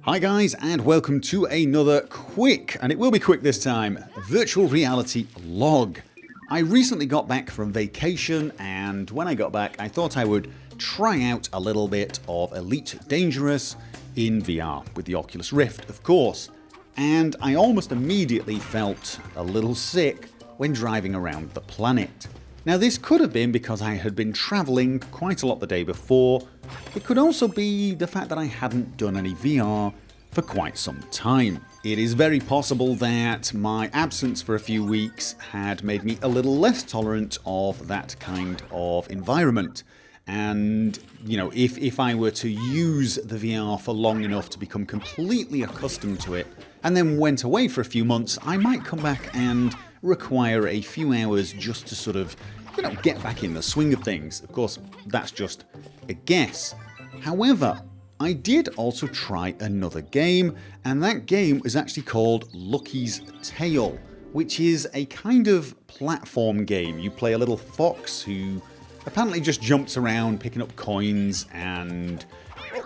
Hi guys, and welcome to another quick, and it will be quick this time, virtual reality log. I recently got back from vacation, and when I got back I thought I would try out a little bit of Elite Dangerous in VR, with the Oculus Rift of course. And I almost immediately felt a little sick when driving around the planet. Now this could have been because I had been travelling quite a lot the day before. It could also be the fact that I hadn't done any VR for quite some time. It is very possible that my absence for a few weeks had made me a little less tolerant of that kind of environment. And, you know, if I were to use the VR for long enough to become completely accustomed to it, and then went away for a few months, I might come back and require a few hours just to sort of, you know, get back in the swing of things. Of course, that's just a guess. However, I did also try another game, and that game is actually called Lucky's Tale, which is a kind of platform game. You play a little fox who apparently just jumps around picking up coins, and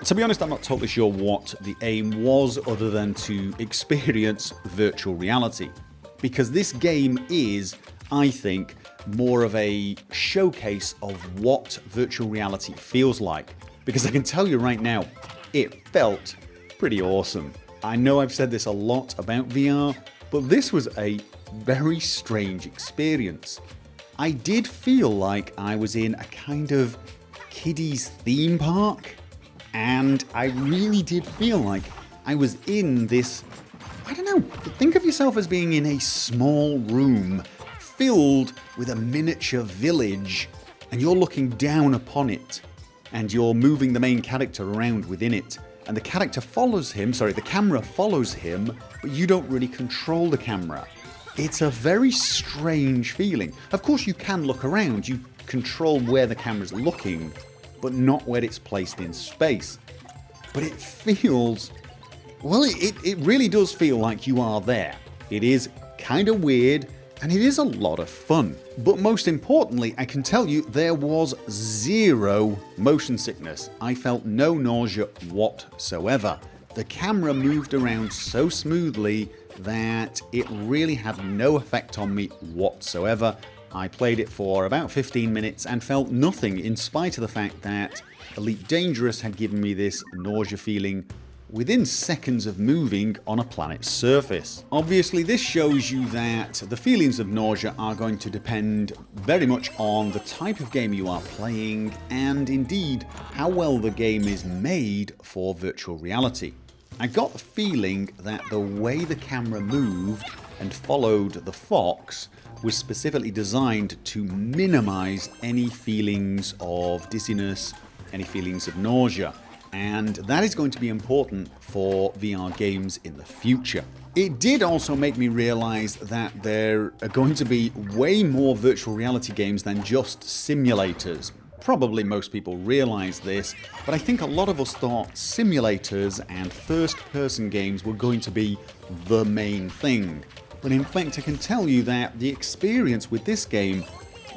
to be honest, I'm not totally sure what the aim was other than to experience virtual reality. Because this game is, I think, more of a showcase of what virtual reality feels like. Because I can tell you right now, it felt pretty awesome. I know I've said this a lot about VR, but this was a very strange experience. I did feel like I was in a kind of kiddies theme park, and I really did feel like I was in this, I don't know, think of yourself as being in a small room filled with a miniature village, and you're looking down upon it, and you're moving the main character around within it, and the camera follows him, but you don't really control the camera. It's a very strange feeling. Of course you can look around, you control where the camera's looking, but not where it's placed in space. But it feels, well, it really does feel like you are there. It is kind of weird, and it is a lot of fun. But most importantly, I can tell you there was zero motion sickness. I felt no nausea whatsoever. The camera moved around so smoothly that it really had no effect on me whatsoever. I played it for about 15 minutes and felt nothing, in spite of the fact that Elite Dangerous had given me this nausea feeling within seconds of moving on a planet's surface. Obviously this shows you that the feelings of nausea are going to depend very much on the type of game you are playing, and indeed how well the game is made for virtual reality. I got the feeling that the way the camera moved and followed the fox was specifically designed to minimize any feelings of dizziness, any feelings of nausea, and that is going to be important for VR games in the future. It did also make me realize that there are going to be way more virtual reality games than just simulators. Probably most people realize this, but I think a lot of us thought simulators and first-person games were going to be the main thing. But in fact, I can tell you that the experience with this game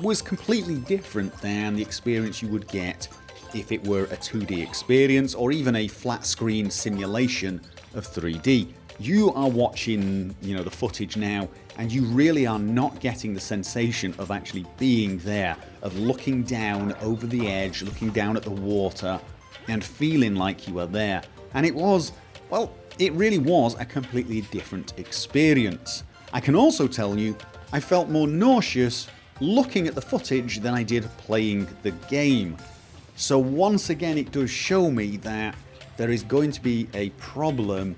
was completely different than the experience you would get if it were a 2D experience or even a flat screen simulation of 3D. You are watching, the footage now, and you really are not getting the sensation of actually being there, of looking down over the edge, looking down at the water, and feeling like you are there. And it really was a completely different experience. I can also tell you, I felt more nauseous looking at the footage than I did playing the game. So once again, it does show me that there is going to be a problem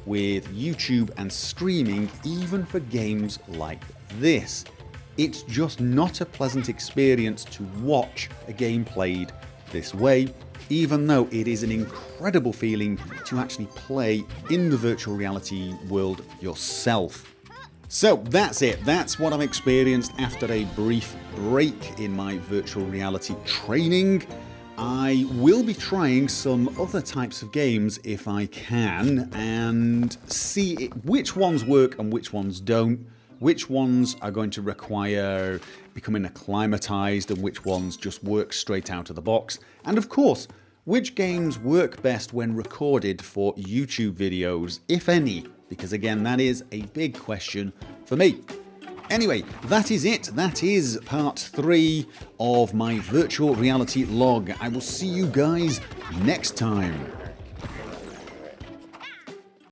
with YouTube and streaming, even for games like this. It's just not a pleasant experience to watch a game played this way, even though it is an incredible feeling to actually play in the virtual reality world yourself. So that's it. That's what I've experienced after a brief break in my virtual reality training. I will be trying some other types of games if I can, and see which ones work and which ones don't, which ones are going to require becoming acclimatized and which ones just work straight out of the box, and of course which games work best when recorded for YouTube videos, if any? Because again, that is a big question for me. Anyway, that is it. That is part 3 of my virtual reality log. I will see you guys next time.